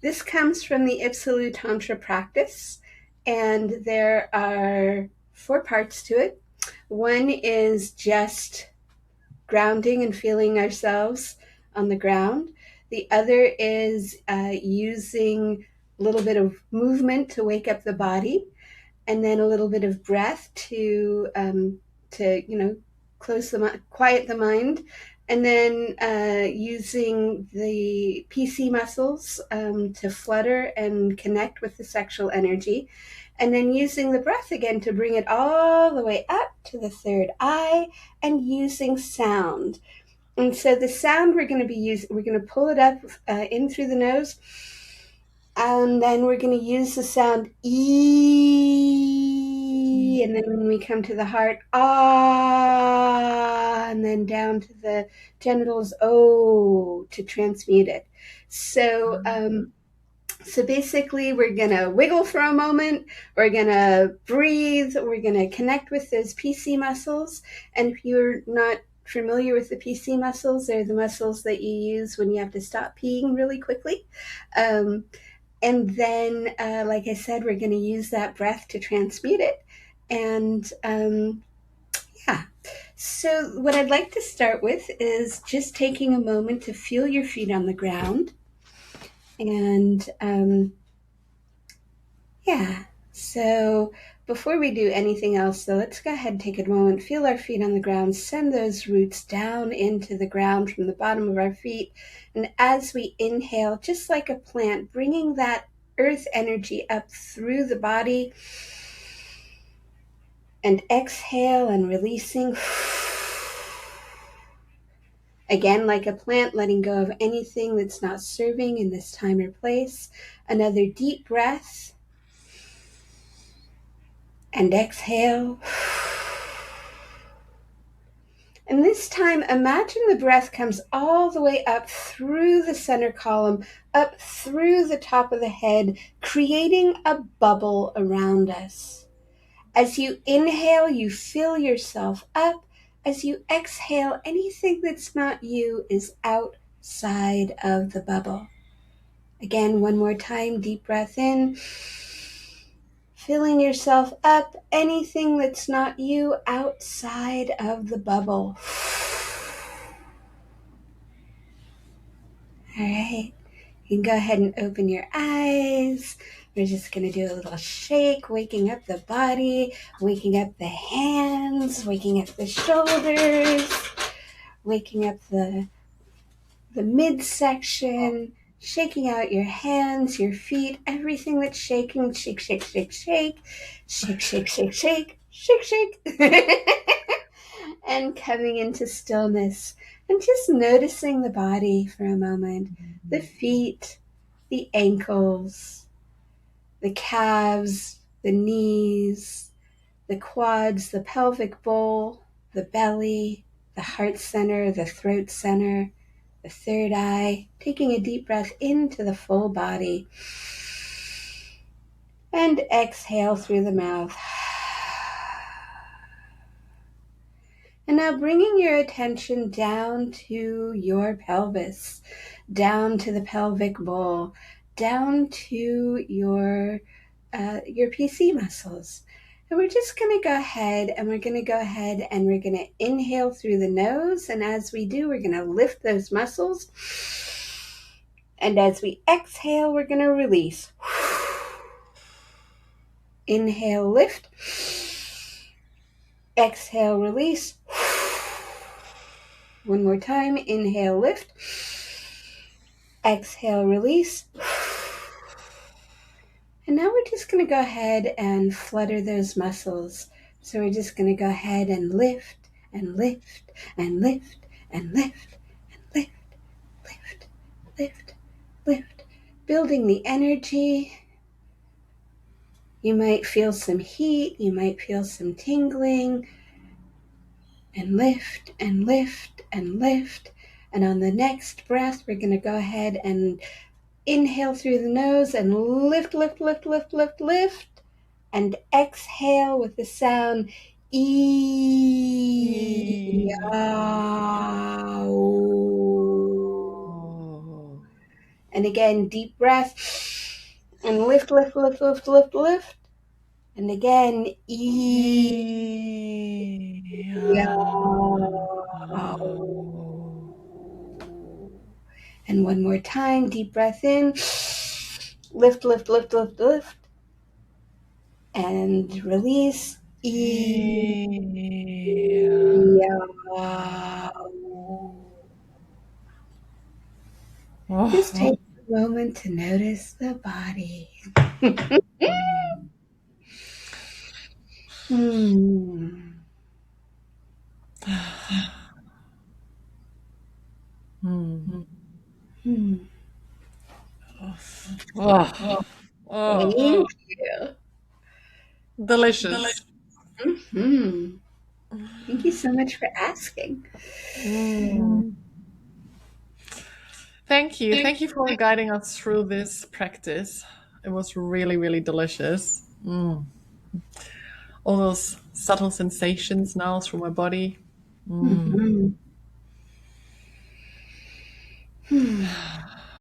This comes from the Ipsalu Tantra Practice, and there are 4 parts to it. One is just grounding and feeling ourselves on the ground. The other is using a little bit of movement to wake up the body, and then a little bit of breath to close the quiet the mind, and then using the PC muscles to flutter and connect with the sexual energy, and then using the breath again to bring it all the way up to the third eye, and using sound. And so the sound we're going to be using, we're going to pull it up in through the nose, and then we're going to use the sound E. And then when we come to the heart, ah. And then down to the genitals, O, to transmute it. So basically, we're going to wiggle for a moment. We're going to breathe. We're going to connect with those PC muscles. And if you're not familiar with the PC muscles, they're the muscles that you use when you have to stop peeing really quickly. And then, like I said, we're going to use that breath to transmute it. And yeah. So, what I'd like to start with is just taking a moment to feel your feet on the ground. And yeah. So, before we do anything else, though, let's go ahead and take a moment, feel our feet on the ground, send those roots down into the ground from the bottom of our feet. And as we inhale, just like a plant, bringing that earth energy up through the body, and exhale and releasing. Again, like a plant, letting go of anything that's not serving in this time or place. Another deep breath. And exhale. And this time, imagine the breath comes all the way up through the center column, up through the top of the head, creating a bubble around us. As you inhale, you fill yourself up. As you exhale, anything that's not you is outside of the bubble. Again, one more time, deep breath in. Filling yourself up, anything that's not you outside of the bubble. All right, you can go ahead and open your eyes. We're just going to do a little shake, waking up the body, waking up the hands, waking up the shoulders, waking up the midsection, shaking out your hands, your feet, everything that's shaking. Shake, shake, shake, shake, shake, shake, shake, shake, shake, shake. And coming into stillness and just noticing the body for a moment. The feet, the ankles, the calves, the knees, the quads, the pelvic bowl, the belly, the heart center, the throat center, the third eye, taking a deep breath into the full body. And exhale through the mouth. And now bringing your attention down to your pelvis, down to the pelvic bowl, down to your PC muscles. And we're just going to go ahead and we're going to inhale through the nose. And as we do, we're going to lift those muscles. And as we exhale, we're going to release. Inhale, lift. Exhale, release. One more time. Inhale, lift. Exhale, release. And now we're just going to go ahead and flutter those muscles. So we're just going to go ahead and lift and lift and lift and lift and lift, lift, lift, lift. Building the energy. You might feel some heat. You might feel some tingling. And lift and lift and lift. And on the next breath, we're going to go ahead and inhale through the nose and lift, lift, lift, lift, lift, lift. And exhale with the sound E. And again, deep breath. And lift, lift, lift, lift, lift, lift. And again, and one more time, deep breath in. Lift, lift, lift, lift, lift. And release. Just take a moment to notice the body. Thank you. Delicious. Thank you so much for asking. Thank you. Thank you for guiding us through this practice. It was really, really delicious. All those subtle sensations now through my body.